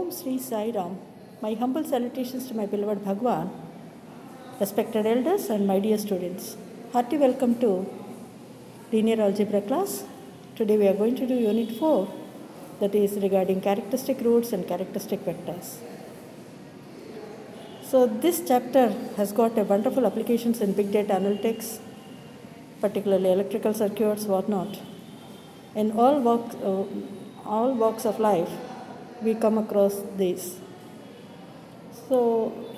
Om Sri Sai Ram. My humble salutations to my beloved Bhagwan, respected elders and my dear students. Hearty welcome to linear algebra class. Today we are going to do unit 4, that is regarding characteristic roots and characteristic vectors. So this chapter has got a wonderful applications in big data analytics, particularly electrical circuits, whatnot. In all walks of life, we come across these. So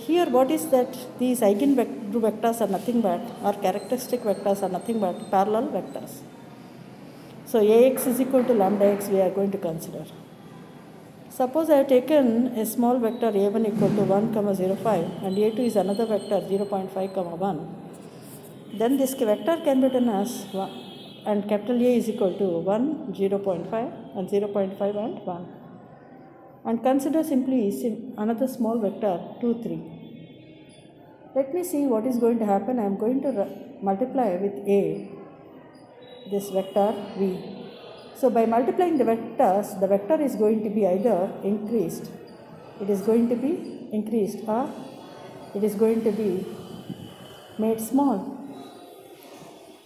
here what is that? These eigenvectors are nothing but, or characteristic vectors are nothing but parallel vectors. So Ax is equal to lambda x we are going to consider. Suppose I have taken a small vector a1 equal to 1, 0, 5 and a2 is another vector 0.5, 1. Then this vector can be written as 1 and capital A is equal to 1, 0.5 and 0.5 and 1. And consider simply another small vector 2, 3. Let me see what is going to happen. I am going to multiply with A this vector V. So by multiplying the vectors, the vector is going to be either increased, it is going to be increased, or it is going to be made small.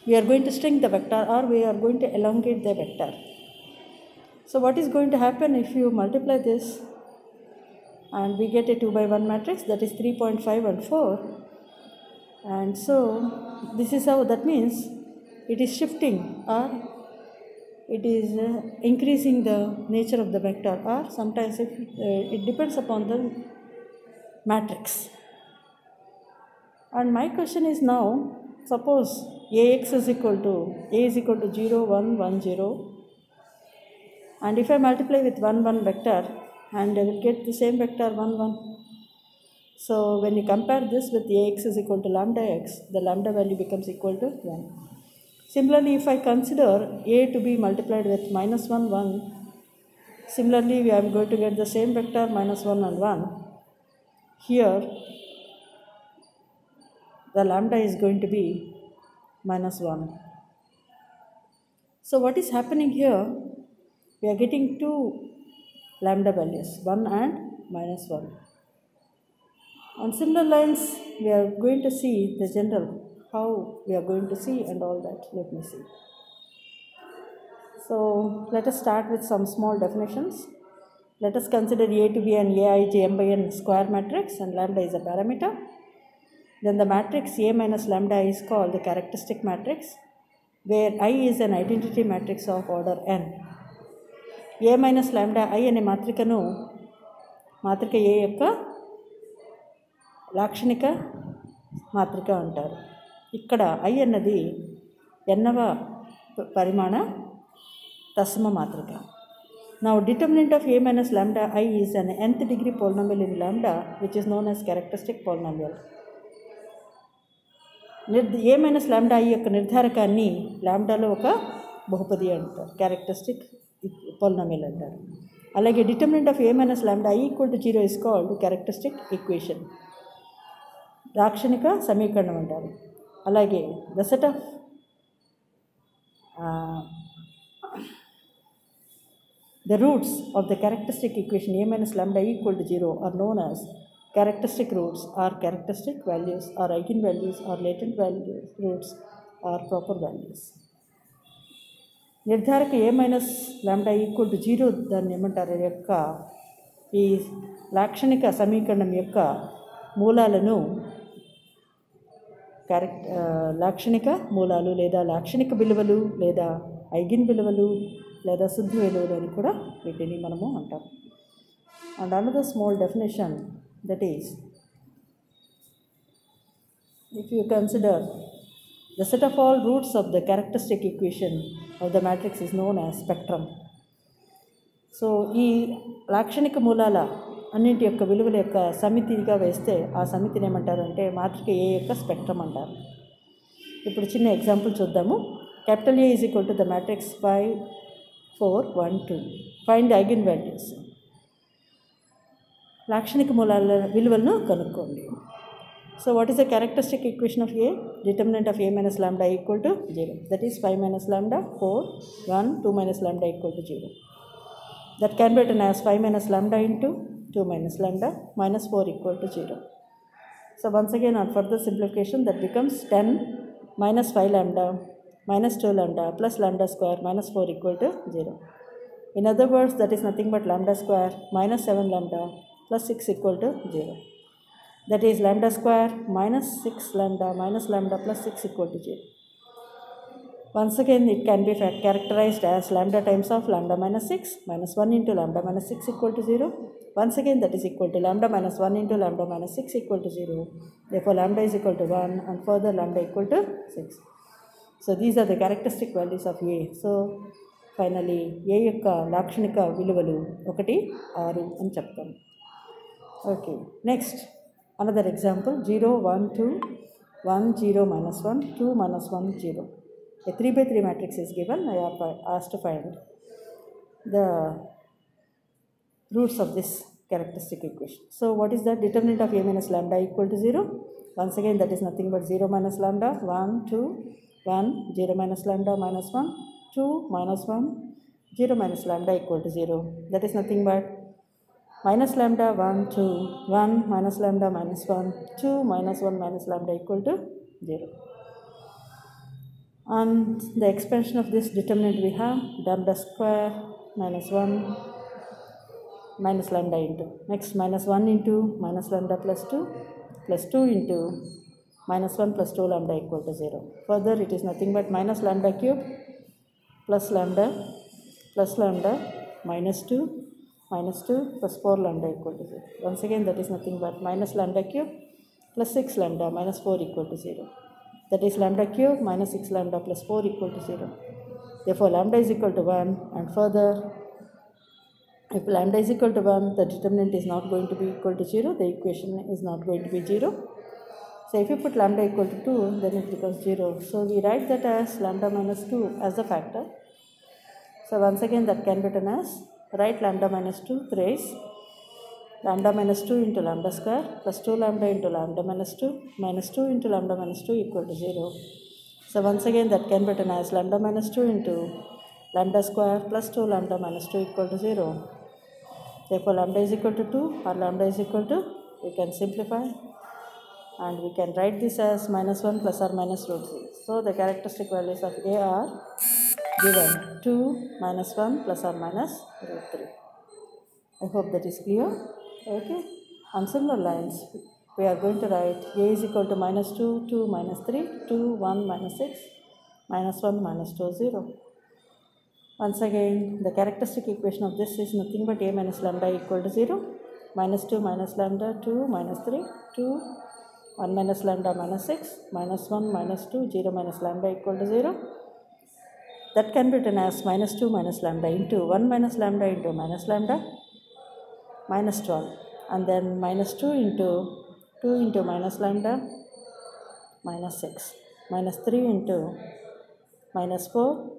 We are going to shrink the vector or we are going to elongate the vector. So what is going to happen if you multiply this and we get a 2 by 1 matrix, that is 3.5 and 4. And so this is how, that means it is shifting or it is increasing the nature of the vector, or sometimes it depends upon the matrix. And my question is now, suppose Ax is equal to, A is equal to 0, 1, 1, 0. And if I multiply with 1, 1 vector, and I will get the same vector 1, 1. So when you compare this with Ax is equal to lambda x, the lambda value becomes equal to 1. Similarly, if I consider A to be multiplied with minus 1, 1, similarly I am going to get the same vector minus 1 and 1. Here, the lambda is going to be minus 1. So what is happening here? We are getting two lambda values, 1 and minus 1. On similar lines, we are going to see the general, how we are going to see and all that. Let me see. So let us start with some small definitions. Let us consider A to be an Aij m by n square matrix and lambda is a parameter. Then the matrix A minus lambda is called the characteristic matrix, where I is an identity matrix of order n. A minus lambda I అనే మాత్రికను మాత్రిక A యొక్క లాక్షణిక మాత్రిక అంటారు. ఇక్కడ I అన్నది nవ పరిమాణ దశమ మాత్రిక. Now determinant of A minus lambda I is an nth degree polynomial in lambda, which is known as characteristic polynomial. A minus lambda I యొక్క నిర్ధారకాన్ని లాంబ్డాలో ఒక బహుపది అంటారు, క్యారెక్టరిస్టిక్ polynomial అంటారు. అలాగే determinant of A minus lambda I equal to 0 is called characteristic equation, లాక్షణిక సమీకరణం అంటారు. అలాగే the set of the roots of the characteristic equation A minus lambda I equal to 0 are known as characteristic roots, or characteristic values, or eigenvalues, or latent values, roots, or proper values. నిర్ధారక A minus lambda equal to 0 దాన్ని ఏమంటారు యొక్క ఈ లాక్షణిక సమీకరణం యొక్క మూలాలను లాక్షణిక మూలాలు లేదా లాక్షణిక విలువలు లేదా ఐగెన్ విలువలు లేదా శుద్ధ విలువలు అని కూడా వీటిని మనము అంటాం. And another small definition, that is, if you consider the set of all roots of the characteristic equation of the matrix is known as spectrum. So ఈ లాక్షణిక మూలాల అన్నింటి యొక్క విలువల యొక్క సమితిగా వేస్తే ఆ సమితిని ఏమంటారు అంటే మాత్రిక A యొక్క స్పెక్ట్రమ్ అంటారు. ఇప్పుడు చిన్న ఎగ్జాంపుల్ చూద్దాము. Capital A is equal to the matrix 5, 4, 1, 2. Find the eigenvalues. లాక్షణిక మూలాల విలువలను కనుక్కోండి. So what is the characteristic equation of A? Determinant of A minus lambda equal to 0. That is 5 minus lambda, 4, 1, 2 minus lambda equal to 0. That can be written as 5 minus lambda into 2 minus lambda minus 4 equal to 0. So once again on further simplification that becomes 10 minus 5 lambda minus 2 lambda plus lambda square minus 4 equal to 0. In other words, that is nothing but lambda square minus 7 lambda plus 6 equal to 0. That is lambda square minus 6 lambda minus lambda plus 6 equal to 0. Once again, it can be characterized as lambda times of lambda minus 6 minus 1 into lambda minus 6 equal to 0. Once again, that is equal to lambda minus 1 into lambda minus 6 equal to 0. Therefore, lambda is equal to 1 and further lambda equal to 6. So, these are the characteristic values of A. So, finally, A యొక్క లాక్షణిక విలువలు 1, 6 అని చెప్తాము. Okay, next, another example 0, 1, 2, 1, 0, minus 1, 2, minus 1, 0. A 3 by 3 matrix is given. I are asked to find the roots of this characteristic equation. So what is the determinant of A minus lambda equal to 0? Once again, that is nothing but 0 minus lambda, 1, 2, 1, 0 minus lambda minus 1, 2 minus 1, 0 minus lambda equal to 0. That is nothing but minus lambda 1, 2, 1 minus lambda minus 1, 2 minus 1 minus lambda equal to 0. And the expansion of this determinant we have lambda square minus 1 minus lambda into. Next minus 1 into minus lambda plus 2 into minus 1 plus 2 lambda equal to 0. Further it is nothing but minus lambda cube plus lambda minus 2 plus 4 lambda equal to 0. Once again that is nothing but minus lambda cube plus 6 lambda minus 4 equal to 0. That is lambda cube minus 6 lambda plus 4 equal to 0. Therefore, lambda is equal to 1 and further if lambda is equal to 1, the determinant is not going to be equal to 0, the equation is not going to be 0. So, if you put lambda equal to 2, then it becomes 0. So, we write that as lambda minus 2 as the factor. So, once again that can be written as write lambda minus 2 thrice lambda minus 2 into lambda square plus 2 lambda into lambda minus 2 into lambda minus 2 equal to 0. So once again that can be written as lambda minus 2 into lambda square plus 2 lambda minus 2 equal to 0. Therefore lambda is equal to 2 or lambda is equal to, we can simplify and we can write this as minus 1 plus or minus root 3. So the characteristic values of A are given 2 minus 1 plus or minus root 3. I hope that is clear. Okay, on similar lines, we are going to write A is equal to minus 2, 2 minus 3, 2, 1 minus 6, minus 1 minus 2, 0. Once again, the characteristic equation of this is nothing but A minus lambda equal to 0, minus 2 minus lambda, 2 minus 3, 2, 1 minus lambda minus 6, minus 1 minus 2, 0 minus lambda equal to 0. That can be written as minus 2 minus lambda into 1 minus lambda into minus lambda minus 12 and then minus 2 into minus lambda minus 6 minus 3 into minus 4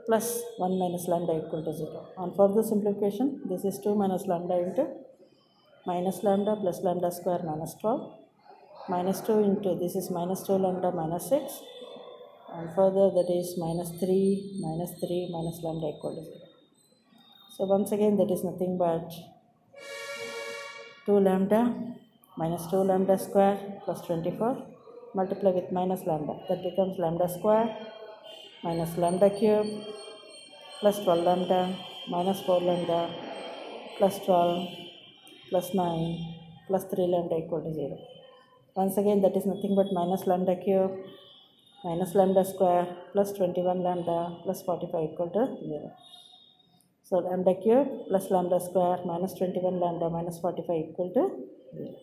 plus 1 minus lambda equal to 0. On further simplification, this is 2 minus lambda into minus lambda plus lambda square minus 12 minus 2 into this is minus 2 lambda minus 6 and further that is minus 3 minus lambda equal to 0. So once again that is nothing but 2 lambda minus 2 lambda square plus 24 multiply with minus lambda, that becomes lambda square minus lambda cube plus 12 lambda minus 4 lambda plus 12 plus 9 plus 3 lambda equal to 0. Once again that is nothing but minus lambda cube minus lambda square plus 21 lambda plus 45 equal to 0. So lambda cube plus lambda square minus 21 lambda minus 45 equal to 0.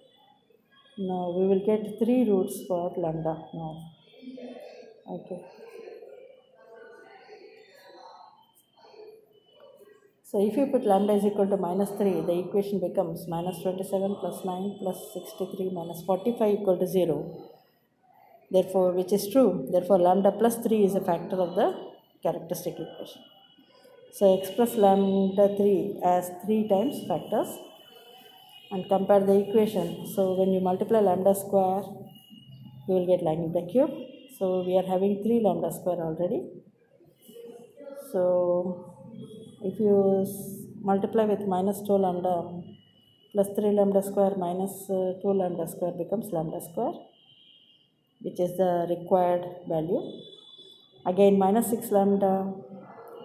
Now we will get 3 roots for lambda now. Okay. So if you put lambda is equal to minus 3, the equation becomes minus 27 plus 9 plus 63 minus 45 equal to 0. Therefore, which is true. Therefore, lambda plus 3 is a factor of the characteristic equation. So express lambda 3 as 3 times factors and compare the equation. So when you multiply lambda square, you will get lambda cube. So we are having 3 lambda square already. So if you multiply with minus 2 lambda plus 3 lambda square minus 2 lambda square becomes lambda square, which is the required value. Again minus 6 lambda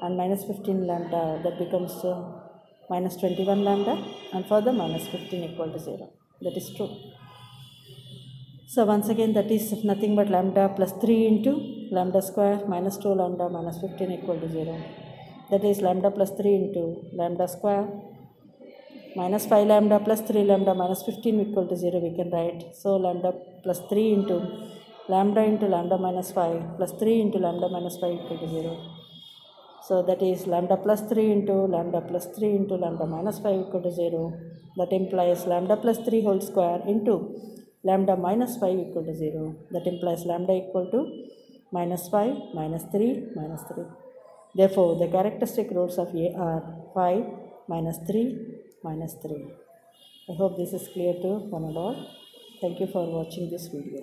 and minus 15 lambda, that becomes minus 21 lambda, and further minus 15 equal to 0. That is true. So once again, that is nothing but lambda plus 3 into lambda square minus 2 lambda minus 15 equal to 0. That is lambda plus 3 into lambda square minus 5 lambda plus 3 lambda minus 15 equal to 0 we can write. So lambda plus 3 into lambda minus 5 plus 3 into lambda minus 5 equal to 0. So that is lambda plus 3 into lambda plus 3 into lambda minus 5 equal to 0. That implies lambda plus 3 whole square into lambda minus 5 equal to 0. That implies lambda equal to minus 5 minus 3 minus 3. Therefore, the characteristic roots of A are 5 minus 3 minus 3. I hope this is clear to one and all. Thank you for watching this video.